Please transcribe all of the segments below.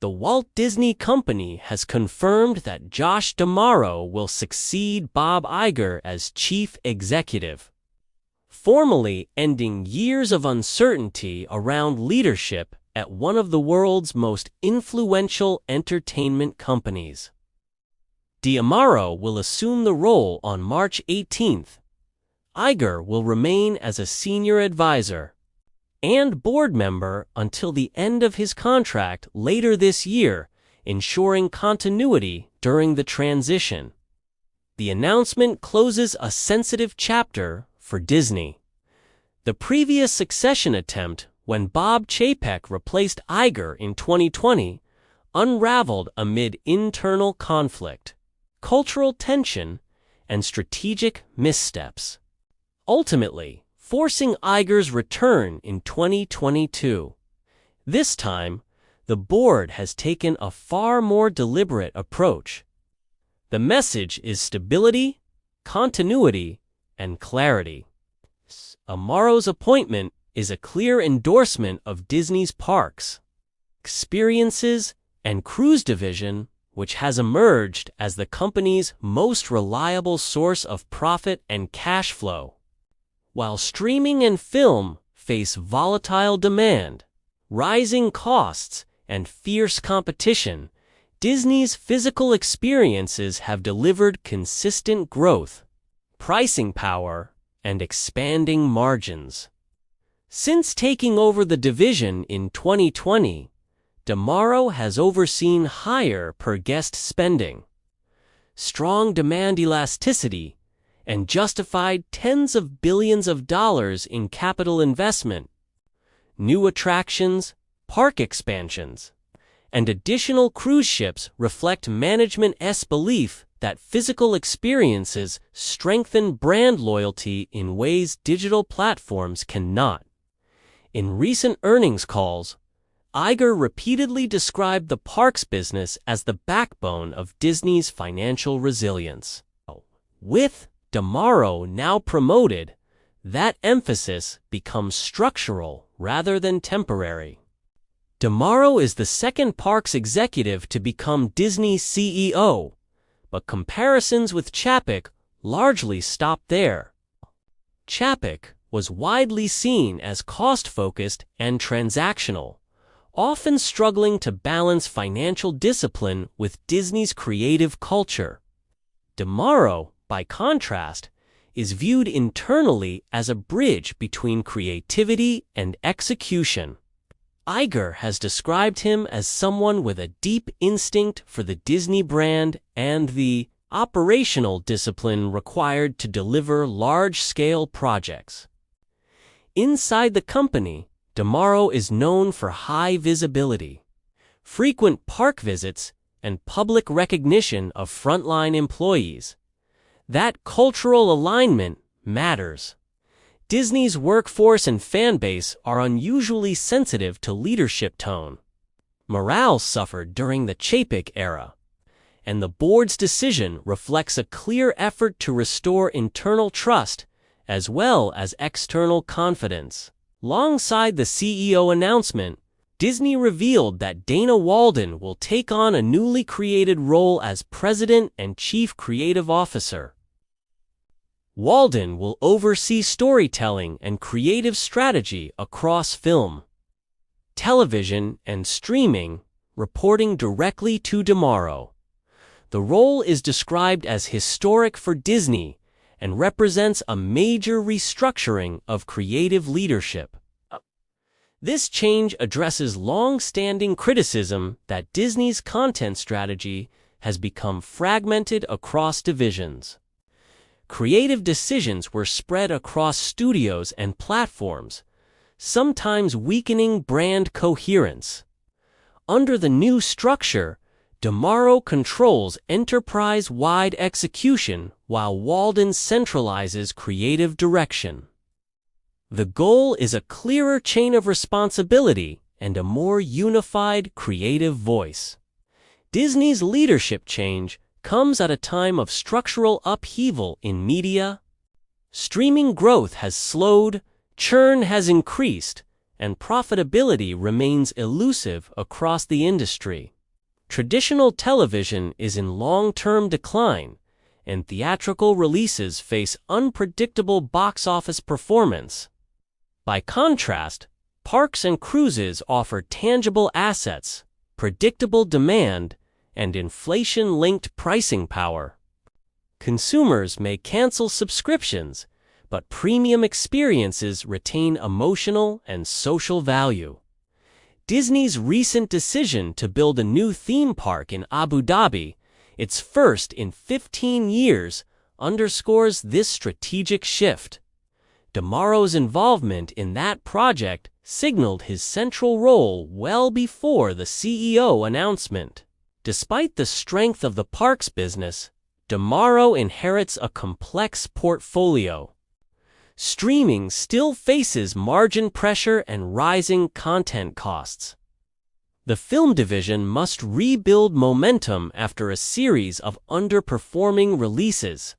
The Walt Disney Company has confirmed that Josh D'Amaro will succeed Bob Iger as chief executive, formally ending years of uncertainty around leadership at one of the world's most influential entertainment companies. D'Amaro will assume the role on March 18th. Iger will remain as a senior advisor and board member until the end of his contract later this year, ensuring continuity during the transition. The announcement closes a sensitive chapter for Disney. The previous succession attempt, when Bob Chapek replaced Iger in 2020, unraveled amid internal conflict, cultural tension, and strategic missteps, ultimately forcing Iger's return in 2022. This time, the board has taken a far more deliberate approach. The message is stability, continuity, and clarity. D'Amaro's appointment is a clear endorsement of Disney's parks, experiences, and cruise division, which has emerged as the company's most reliable source of profit and cash flow. While streaming and film face volatile demand, rising costs, and fierce competition, Disney's physical experiences have delivered consistent growth, pricing power, and expanding margins. Since taking over the division in 2020, D'Amaro has overseen higher per-guest spending, strong demand elasticity, and justified tens of billions of dollars in capital investment, new attractions, park expansions, and additional cruise ships reflect management's belief that physical experiences strengthen brand loyalty in ways digital platforms cannot. In recent earnings calls, Iger repeatedly described the parks business as the backbone of Disney's financial resilience. With D'Amaro now promoted, that emphasis becomes structural rather than temporary. D'Amaro is the second parks executive to become Disney's CEO, but comparisons with Chapek largely stop there. Chapek was widely seen as cost-focused and transactional, often struggling to balance financial discipline with Disney's creative culture. D'Amaro, by contrast, is viewed internally as a bridge between creativity and execution. Iger has described him as someone with a deep instinct for the Disney brand and the operational discipline required to deliver large-scale projects. Inside the company, D'Amaro is known for high visibility, frequent park visits, and public recognition of frontline employees. That cultural alignment matters. Disney's workforce and fanbase are unusually sensitive to leadership tone. Morale suffered during the Chapek era, and the board's decision reflects a clear effort to restore internal trust as well as external confidence. Alongside the CEO announcement, Disney revealed that Dana Walden will take on a newly created role as President and Chief Creative Officer. Walden will oversee storytelling and creative strategy across film, television, and streaming, reporting directly to D'Amaro. The role is described as historic for Disney and represents a major restructuring of creative leadership. This change addresses long-standing criticism that Disney's content strategy has become fragmented across divisions. Creative decisions were spread across studios and platforms, sometimes weakening brand coherence. Under the new structure, D'Amaro controls enterprise-wide execution while Walden centralizes creative direction. The goal is a clearer chain of responsibility and a more unified creative voice. Disney's leadership change comes at a time of structural upheaval in media. Streaming growth has slowed, churn has increased, and profitability remains elusive across the industry. Traditional television is in long-term decline, and theatrical releases face unpredictable box office performance. By contrast, parks and cruises offer tangible assets, predictable demand, and inflation-linked pricing power. Consumers may cancel subscriptions, but premium experiences retain emotional and social value. Disney's recent decision to build a new theme park in Abu Dhabi, its first in 15 years, underscores this strategic shift. Demaro's involvement in that project signaled his central role well before the CEO announcement. Despite the strength of the parks business, Demaro inherits a complex portfolio. Streaming still faces margin pressure and rising content costs. The film division must rebuild momentum after a series of underperforming releases.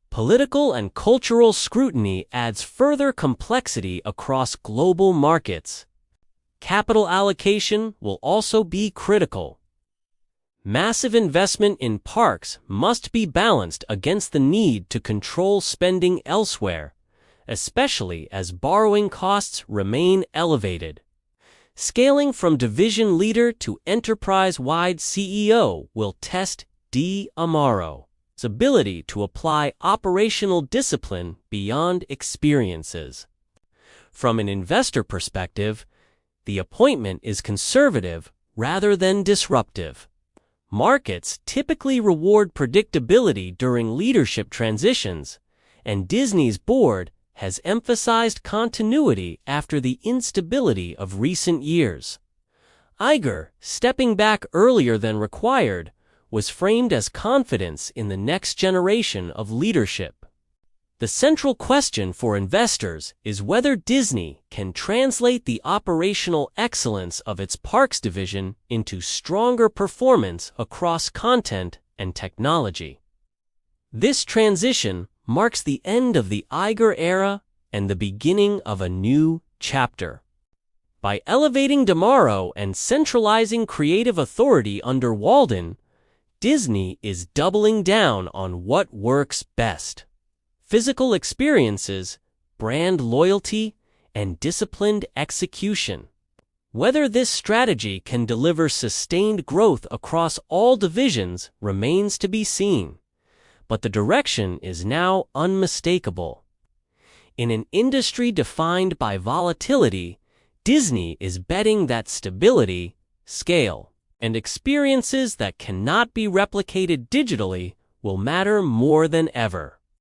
Political and cultural scrutiny adds further complexity across global markets. Capital allocation will also be critical. Massive investment in parks must be balanced against the need to control spending elsewhere, especially as borrowing costs remain elevated. Scaling from division leader to enterprise-wide CEO will test Demaro's ability to apply operational discipline beyond experiences. From an investor perspective, the appointment is conservative rather than disruptive. Markets typically reward predictability during leadership transitions, and Disney's board has emphasized continuity after the instability of recent years. Iger, stepping back earlier than required, was framed as confidence in the next generation of leadership. The central question for investors is whether Disney can translate the operational excellence of its parks division into stronger performance across content and technology. This transition marks the end of the Iger era and the beginning of a new chapter. By elevating Demaro and centralizing creative authority under Walden, Disney is doubling down on what works best: physical experiences, brand loyalty, and disciplined execution. Whether this strategy can deliver sustained growth across all divisions remains to be seen, but the direction is now unmistakable. In an industry defined by volatility, Disney is betting that stability, scale, and experiences that cannot be replicated digitally will matter more than ever.